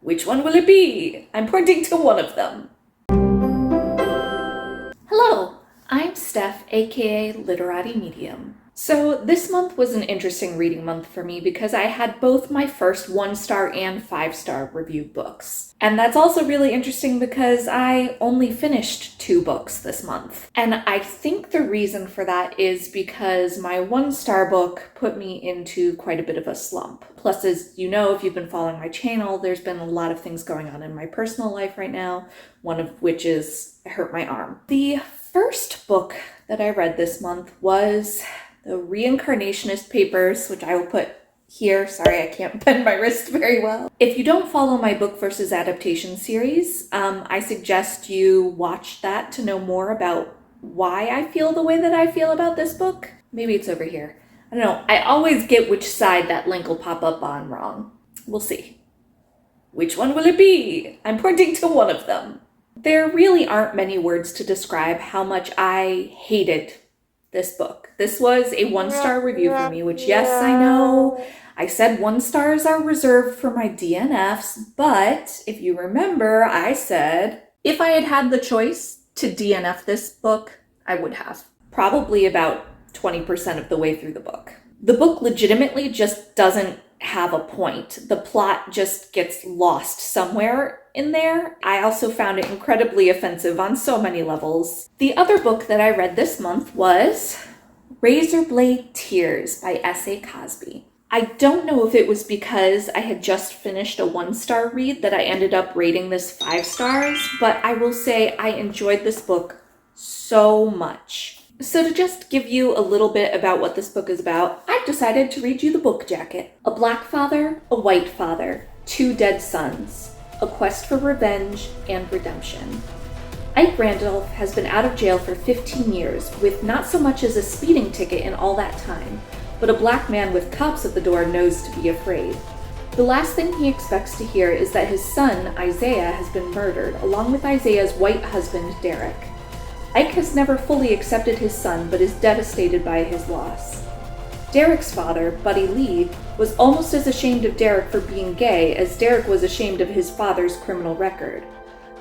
Which one will it be? I'm pointing to one of them. Hello, I'm Steph, aka Literati Medium. So this month was an interesting reading month for me because I had both my first 1-star and 5-star review books. And that's also really interesting because I only finished 2 books this month. And I think the reason for that is because my 1-star book put me into quite a bit of a slump. Plus, as you know, if you've been following my channel, there's been a lot of things going on in my personal life right now, one of which is I hurt my arm. The first book that I read this month was the Reincarnationist papers, which I will put here. Sorry, I can't bend my wrist very well. If you don't follow my book versus adaptation series, I suggest you watch that to know more about why I feel the way that I feel about this book. Maybe it's over here. I don't know. I always get which side that link will pop up on wrong. We'll see. Which one will it be? I'm pointing to one of them. There really aren't many words to describe how much I hated this book. This was a 1-star review for me, which, yes, I know I said 1 stars are reserved for my DNFs, but if you remember, I said if I had had the choice to DNF this book, I would have. Probably about 20% of the way through the book. The book legitimately just doesn't have a point. The plot just gets lost somewhere in there. I also found it incredibly offensive on so many levels. The other book that I read this month was Razorblade Tears by S.A. Cosby. I don't know if it was because I had just finished a 1-star read that I ended up rating this 5 stars, but I will say I enjoyed this book so much. So to just give you a little bit about what this book is about, I've decided to read you the book jacket. A black father, a white father, 2 dead sons, a quest for revenge and redemption. Ike Randolph has been out of jail for 15 years, with not so much as a speeding ticket in all that time, but a black man with cops at the door knows to be afraid. The last thing he expects to hear is that his son, Isaiah, has been murdered, along with Isaiah's white husband, Derek. Ike has never fully accepted his son, but is devastated by his loss. Derek's father, Buddy Lee, was almost as ashamed of Derek for being gay as Derek was ashamed of his father's criminal record.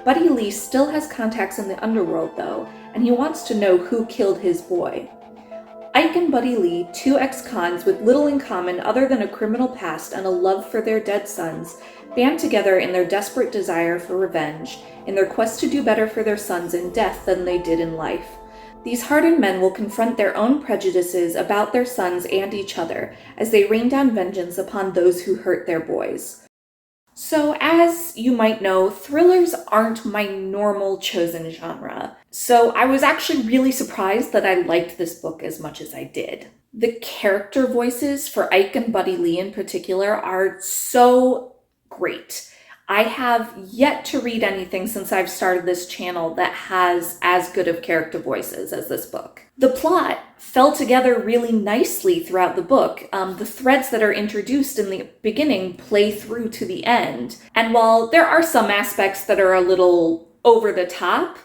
Buddy Lee still has contacts in the underworld, though, and he wants to know who killed his boy. Ike and Buddy Lee, 2 ex-cons with little in common other than a criminal past and a love for their dead sons, band together in their desperate desire for revenge, in their quest to do better for their sons in death than they did in life. These hardened men will confront their own prejudices about their sons and each other as they rain down vengeance upon those who hurt their boys. So, as you might know, thrillers aren't my normal chosen genre. So I was actually really surprised that I liked this book as much as I did. The character voices for Ike and Buddy Lee in particular are so great. I have yet to read anything since I've started this channel that has as good of character voices as this book. The plot fell together really nicely throughout the book. The threads that are introduced in the beginning play through to the end. And while there are some aspects that are a little over the top,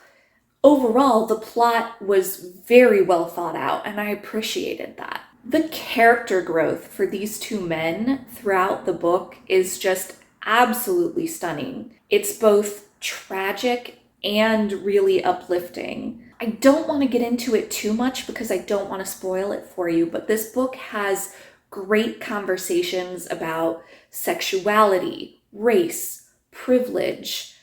overall the plot was very well thought out, and I appreciated that. The character growth for these 2 men throughout the book is just absolutely stunning. It's both tragic and really uplifting. I don't want to get into it too much because I don't want to spoil it for you, but this book has great conversations about sexuality, race, privilege,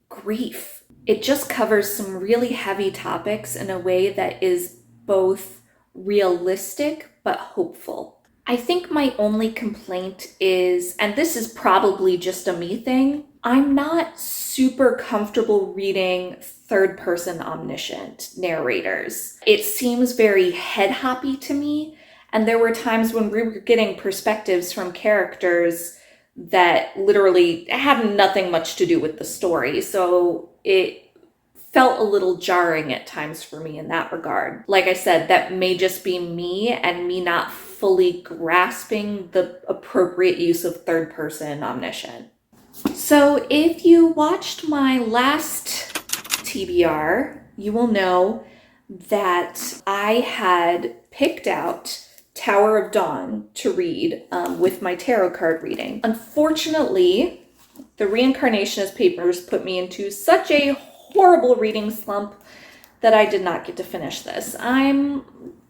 grief. It just covers some really heavy topics in a way that is both realistic but hopeful. I think my only complaint is, and this is probably just a me thing, I'm not super comfortable reading third-person omniscient narrators. It seems very head-hoppy to me, and there were times when we were getting perspectives from characters that literally had nothing much to do with the story, so it felt a little jarring at times for me in that regard. Like I said, that may just be me and me not fully grasping the appropriate use of third-person omniscient. So if you watched my last TBR, you will know that I had picked out Tower of Dawn to read with my tarot card reading. Unfortunately, The Reincarnationist papers put me into such a horrible reading slump that I did not get to finish this. I'm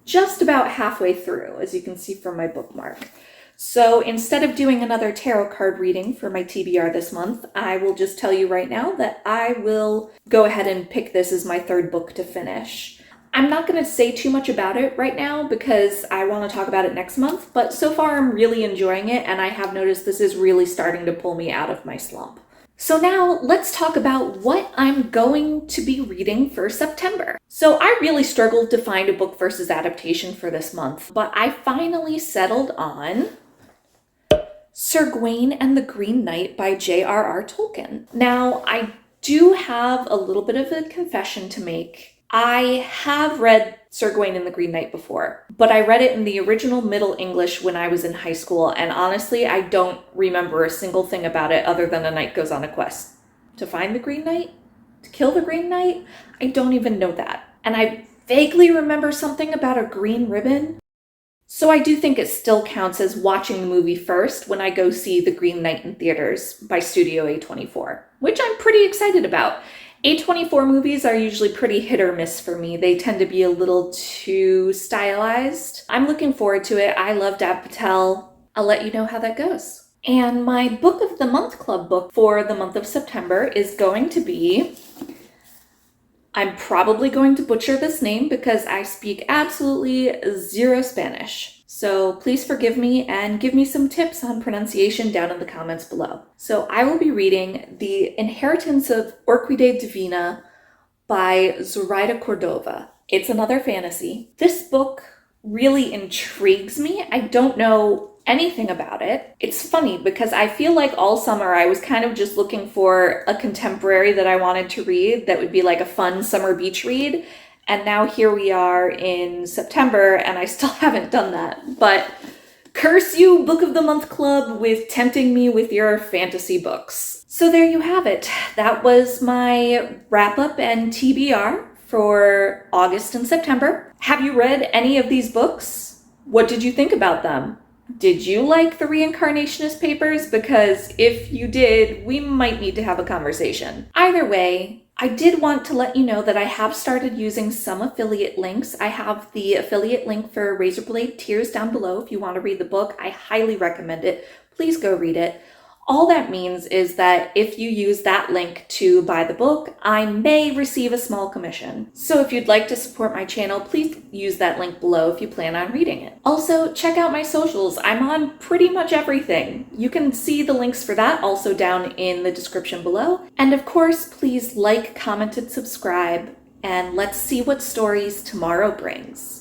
just about halfway through, as you can see from my bookmark. So instead of doing another tarot card reading for my TBR this month, I will just tell you right now that I will go ahead and pick this as my third book to finish. I'm not going to say too much about it right now because I want to talk about it next month, but so far I'm really enjoying it, and I have noticed this is really starting to pull me out of my slump. So now let's talk about what I'm going to be reading for September. So I really struggled to find a book versus adaptation for this month, but I finally settled on Sir Gawain and the Green Knight by J.R.R. Tolkien. Now, I do have a little bit of a confession to make. I have read Sir Gawain and the Green Knight before, but I read it in the original Middle English when I was in high school, and honestly, I don't remember a single thing about it other than a knight goes on a quest to find the Green Knight, to kill the Green Knight. I don't even know that. And I vaguely remember something about a green ribbon. So I do think it still counts as watching the movie first when I go see The Green Knight in theaters by Studio A24, which I'm pretty excited about. A24 movies are usually pretty hit or miss for me. They tend to be a little too stylized. I'm looking forward to it. I love Dev Patel. I'll let you know how that goes. And my Book of the Month Club book for the month of September is going to be... I'm probably going to butcher this name because I speak absolutely zero Spanish. So please forgive me and give me some tips on pronunciation down in the comments below. So I will be reading The Inheritance of Orquídea Divina by Zoraida Cordova. It's another fantasy. This book really intrigues me. I don't know anything about it. It's funny because I feel like all summer I was kind of just looking for a contemporary that I wanted to read that would be like a fun summer beach read. And now here we are in September and I still haven't done that. But curse you, Book of the Month Club, with tempting me with your fantasy books. So there you have it. That was my wrap up and TBR for August and September. Have you read any of these books? What did you think about them? Did you like the Reincarnationist papers? Because if you did, we might need to have a conversation. Either way, I did want to let you know that I have started using some affiliate links. I have the affiliate link for Razorblade Tears down below if you want to read the book. I highly recommend it. Please go read it. All that means is that if you use that link to buy the book, I may receive a small commission. So if you'd like to support my channel, please use that link below if you plan on reading it. Also, check out my socials. I'm on pretty much everything. You can see the links for that also down in the description below. And of course, please like, comment, and subscribe, and let's see what stories tomorrow brings.